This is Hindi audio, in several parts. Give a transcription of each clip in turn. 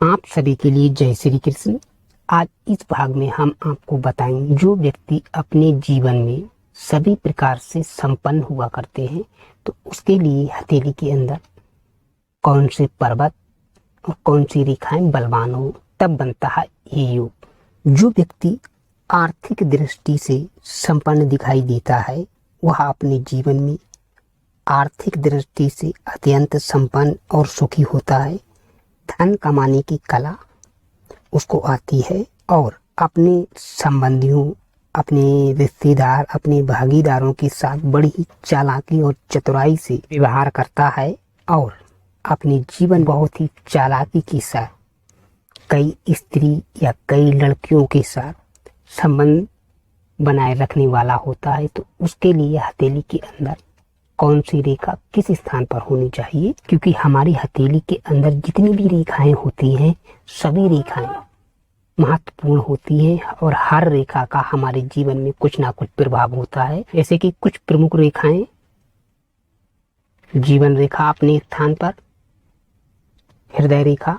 आप सभी के लिए जय श्री कृष्ण। आज इस भाग में हम आपको बताएंगे जो व्यक्ति अपने जीवन में सभी प्रकार से संपन्न हुआ करते हैं तो उसके लिए हथेली के अंदर कौन से पर्वत और कौन सी रेखाएं बलवान हो, तब बनता है ये योग। जो व्यक्ति आर्थिक दृष्टि से संपन्न दिखाई देता है वह अपने जीवन में आर्थिक दृष्टि से अत्यंत संपन्न और सुखी होता है। धन कमाने की कला उसको आती है और अपने संबंधियों, अपने रिश्तेदार, अपने भागीदारों के साथ बड़ी ही चालाकी और चतुराई से व्यवहार करता है और अपने जीवन बहुत ही चालाकी के साथ कई स्त्री या कई लड़कियों के साथ संबंध बनाए रखने वाला होता है। तो उसके लिए हथेली के अंदर कौन सी रेखा किस स्थान पर होनी चाहिए, क्योंकि हमारी हथेली के अंदर जितनी भी रेखाएं होती हैं सभी रेखाएं महत्वपूर्ण होती हैं और हर रेखा का हमारे जीवन में कुछ ना कुछ प्रभाव होता है। जैसे कि कुछ प्रमुख रेखाएं, जीवन रेखा अपने स्थान पर, हृदय रेखा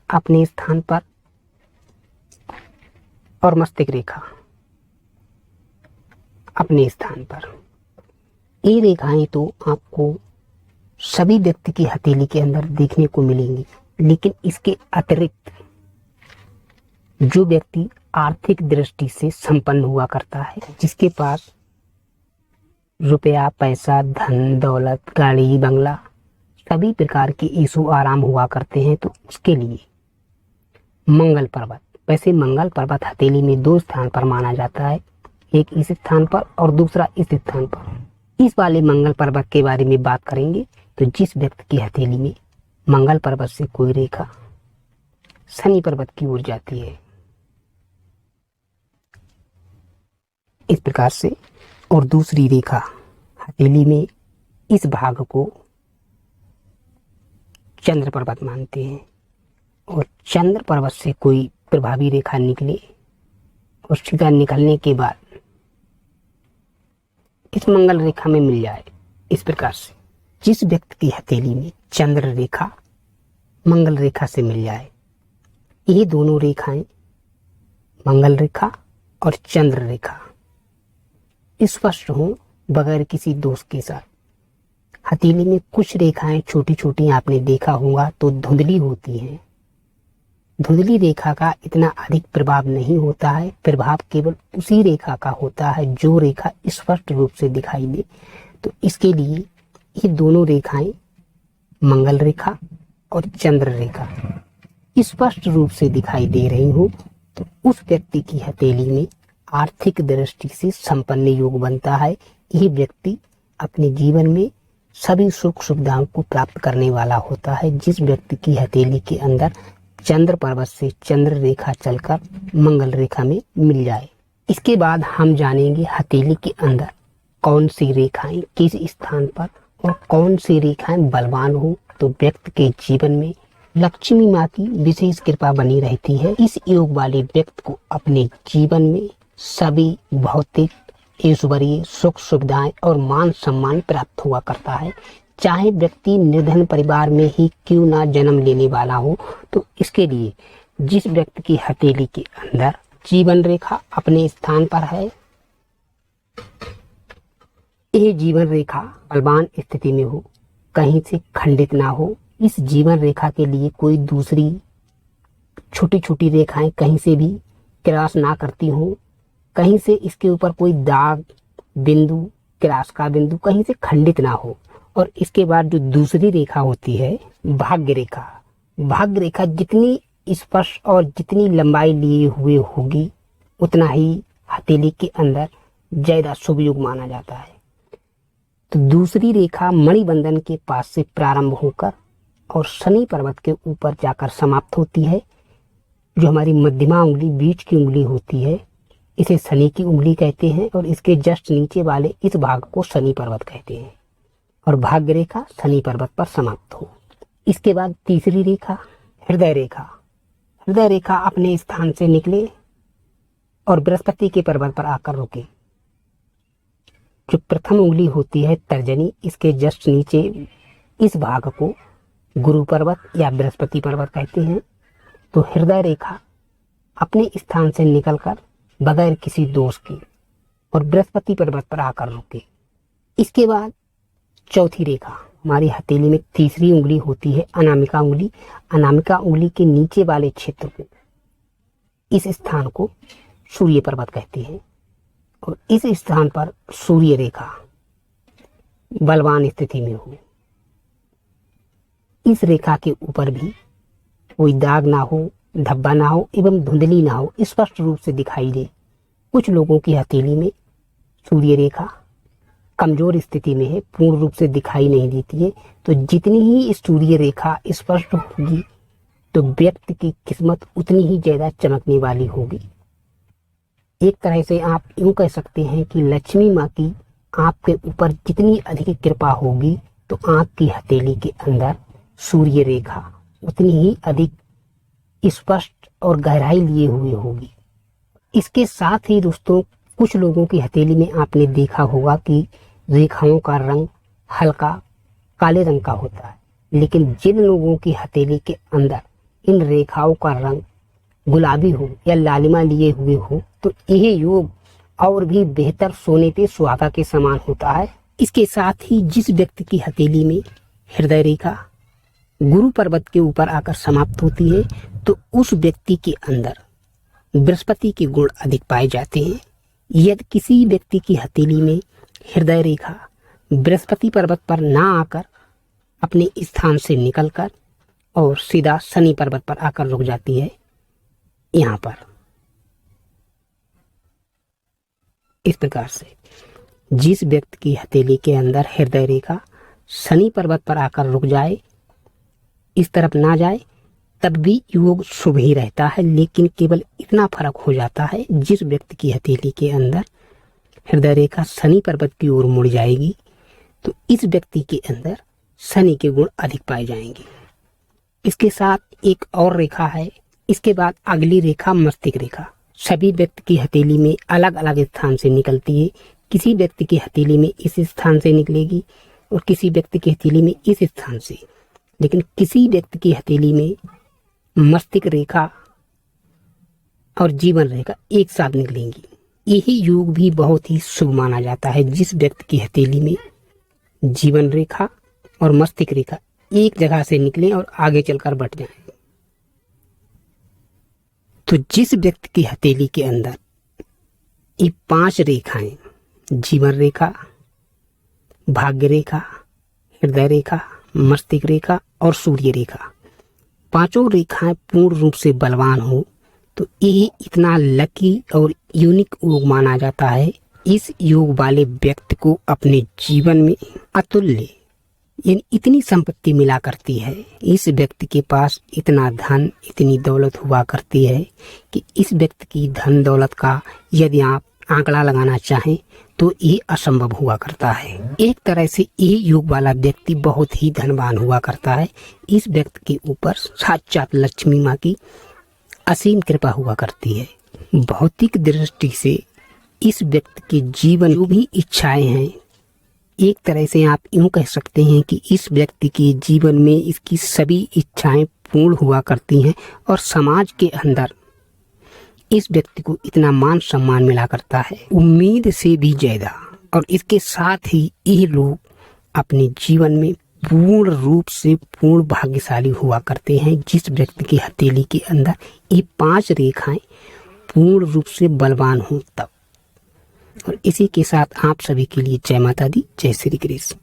अपने स्थान पर और मस्तिष्क रेखा अपने स्थान पर। ये रेखाएं तो आपको सभी व्यक्ति की हथेली के अंदर देखने को मिलेंगी, लेकिन इसके अतिरिक्त जो व्यक्ति आर्थिक दृष्टि से संपन्न हुआ करता है, जिसके पास रुपया, पैसा, धन, दौलत, गाड़ी, बंगला सभी प्रकार के ऐशो आराम हुआ करते हैं, तो उसके लिए मंगल पर्वत, वैसे मंगल पर्वत हथेली में दो स्थान पर माना जाता है, एक इस स्थान पर और दूसरा इस स्थान पर। इस वाले मंगल पर्वत के बारे में बात करेंगे तो जिस व्यक्ति की हथेली में मंगल पर्वत से कोई रेखा शनि पर्वत की ओर जाती है इस प्रकार से, और दूसरी रेखा हथेली में इस भाग को चंद्र पर्वत मानते हैं, और चंद्र पर्वत से कोई प्रभावी रेखा निकले और सीधा निकलने के बाद इस मंगल रेखा में मिल जाए। इस प्रकार से जिस व्यक्ति की हथेली में चंद्र रेखा मंगल रेखा से मिल जाए, ये दोनों रेखाएं मंगल रेखा और चंद्र रेखा स्पष्ट हों बगैर किसी दोष के साथ। हथेली में कुछ रेखाएं छोटी छोटी आपने देखा होगा तो धुंधली होती हैं। धुंधली रेखा का इतना अधिक प्रभाव नहीं होता है, प्रभाव केवल उसी रेखा का होता है जो रेखा स्पष्ट रूप से दिखाई दे। तो इसके लिए ये दोनों रेखाएं मंगल रेखा और चंद्र रेखा स्पष्ट रूप से दिखाई दे रही हो तो उस व्यक्ति की हथेली में आर्थिक दृष्टि से संपन्न योग बनता है। ये व्यक्ति अपने जीवन में सभी सुख सुविधाओं को प्राप्त करने वाला होता है। जिस व्यक्ति की हथेली के अंदर चंद्र पर्वत से चंद्र रेखा चलकर मंगल रेखा में मिल जाए। इसके बाद हम जानेंगे हथेली के अंदर कौन सी रेखाएं किस स्थान पर और कौन सी रेखाएं बलवान हो तो व्यक्ति के जीवन में लक्ष्मी माँ की विशेष कृपा बनी रहती है। इस योग वाले व्यक्ति को अपने जीवन में सभी भौतिक, ऐश्वर्य, सुख सुविधाएं और मान सम्मान प्राप्त हुआ करता है। चाहे व्यक्ति निर्धन परिवार में ही क्यों ना जन्म लेने वाला हो, तो इसके लिए जिस व्यक्ति की हथेली के अंदर जीवन रेखा अपने स्थान पर है, यह जीवन रेखा बलवान स्थिति में हो, कहीं से खंडित ना हो, इस जीवन रेखा के लिए कोई दूसरी छोटी छोटी रेखाएं कहीं से भी क्रॉस ना करती हो, कहीं से इसके ऊपर कोई दाग बिंदु, क्रॉस का बिंदु कहीं से खंडित ना हो। और इसके बाद जो दूसरी रेखा होती है भाग्य रेखा, भाग्य रेखा जितनी स्पष्ट और जितनी लंबाई लिए हुए होगी उतना ही हथेली के अंदर ज्यादा शुभ योग माना जाता है। तो दूसरी रेखा मणिबंधन के पास से प्रारंभ होकर और शनि पर्वत के ऊपर जाकर समाप्त होती है। जो हमारी मध्यमा उंगली, बीच की उंगली होती है, इसे शनि की उंगली कहते हैं और इसके जस्ट नीचे वाले इस भाग को शनि पर्वत कहते हैं। और भाग्य रेखा शनि पर्वत पर समाप्त हो। इसके बाद तीसरी रेखा हृदय रेखा, हृदय रेखा अपने स्थान से निकले और बृहस्पति के पर्वत पर आकर रुके। जो प्रथम उंगली होती है तर्जनी, इसके जस्ट नीचे इस भाग को गुरु पर्वत या बृहस्पति पर्वत कहते हैं, तो हृदय रेखा अपने स्थान से निकलकर बगैर किसी दोष के और बृहस्पति पर्वत पर आकर रुके। इसके बाद चौथी रेखा हमारी हथेली में तीसरी उंगली होती है, अनामिका उंगली। अनामिका उंगली के नीचे वाले क्षेत्र को, इस स्थान को सूर्य पर्वत कहते हैं और इस स्थान पर सूर्य रेखा बलवान स्थिति में हो। इस रेखा के ऊपर भी कोई दाग ना हो, धब्बा ना हो एवं धुंधली ना हो, स्पष्ट रूप से दिखाई दे। कुछ लोगों की हथेली में सूर्य रेखा कमजोर स्थिति में है, पूर्ण रूप से दिखाई नहीं देती है। तो जितनी ही सूर्य रेखा स्पष्ट होगी तो व्यक्ति की किस्मत उतनी ही ज्यादा चमकने वाली होगी। एक तरह से आप यूं कह सकते हैं कि लक्ष्मी माँ की आपके ऊपर जितनी अधिक कृपा होगी तो आपकी हथेली के अंदर सूर्य रेखा उतनी ही अधिक स्पष्ट और गहराई लिए हुए होगी। इसके साथ ही दोस्तों, कुछ लोगों की हथेली में आपने देखा होगा कि रेखाओं का रंग हल्का काले रंग का होता है, लेकिन जिन लोगों की हथेली के अंदर इन रेखाओं का रंग गुलाबी हो या लालिमा लिए हुए हो तो यह योग और भी बेहतर सोने पे सुहागा के समान होता है। इसके साथ ही जिस व्यक्ति की हथेली में हृदय रेखा गुरु पर्वत के ऊपर आकर समाप्त होती है तो उस व्यक्ति के अंदर बृहस्पति के गुण अधिक पाए जाते हैं। यदि किसी व्यक्ति की हथेली में हृदय रेखा बृहस्पति पर्वत पर ना आकर अपने स्थान से निकलकर और सीधा शनि पर्वत पर आकर रुक जाती है, यहाँ पर इस प्रकार से जिस व्यक्ति की हथेली के अंदर हृदय रेखा शनि पर्वत पर आकर रुक जाए, इस तरफ ना जाए, तब भी योग शुभ ही रहता है। लेकिन केवल इतना फर्क हो जाता है, जिस व्यक्ति की हथेली के अंदर हृदय रेखा शनि पर्वत की ओर मुड़ जाएगी तो इस व्यक्ति के अंदर शनि के गुण अधिक पाए जाएंगे। इसके साथ एक और रेखा है, इसके बाद अगली रेखा मस्तिष्क रेखा। सभी व्यक्ति की हथेली में अलग अलग स्थान से निकलती है। किसी व्यक्ति की हथेली में इस स्थान से निकलेगी और किसी व्यक्ति की हथेली में इस स्थान से, लेकिन किसी व्यक्ति की हथेली में मस्तिष्क रेखा और जीवन रेखा एक साथ निकलेंगी। यही योग भी बहुत ही शुभ माना जाता है। जिस व्यक्ति की हथेली में जीवन रेखा और मस्तिष्क रेखा एक जगह से निकले और आगे चलकर बढ़ जाएं, तो जिस व्यक्ति की हथेली के अंदर ये 5 रेखाएं, जीवन रेखा, भाग्य रेखा, हृदय रेखा, मस्तिष्क रेखा और सूर्य रेखा, 5 रेखाएं पूर्ण रूप से बलवान हो तो यही इतना लकी और यूनिक योग माना जाता है। इस योग वाले व्यक्ति को अपने जीवन में अतुल्य यानी इतनी संपत्ति मिला करती है। इस व्यक्ति के पास इतना धन, इतनी दौलत हुआ करती है कि इस व्यक्ति की धन दौलत का यदि आप आंकड़ा लगाना चाहें तो ये असंभव हुआ करता है। एक तरह से ये योग वाला व्यक्ति बहुत ही धनवान हुआ करता है। इस व्यक्ति के ऊपर साक्षात लक्ष्मी माँ की असीम कृपा हुआ करती है। भौतिक दृष्टि से इस व्यक्ति के जीवन जो भी इच्छाएं हैं, एक तरह से आप यूं कह सकते हैं कि इस व्यक्ति के जीवन में इसकी सभी इच्छाएं पूर्ण हुआ करती हैं और समाज के अंदर इस व्यक्ति को इतना मान सम्मान मिला करता है उम्मीद से भी ज्यादा। और इसके साथ ही ये लोग अपने जीवन में पूर्ण रूप से पूर्ण भाग्यशाली हुआ करते हैं। जिस व्यक्ति की हथेली के अंदर ये 5 रेखाएं पूर्ण रूप से बलवान हों तब। और इसी के साथ आप सभी के लिए जय माता दी, जय श्री कृष्ण।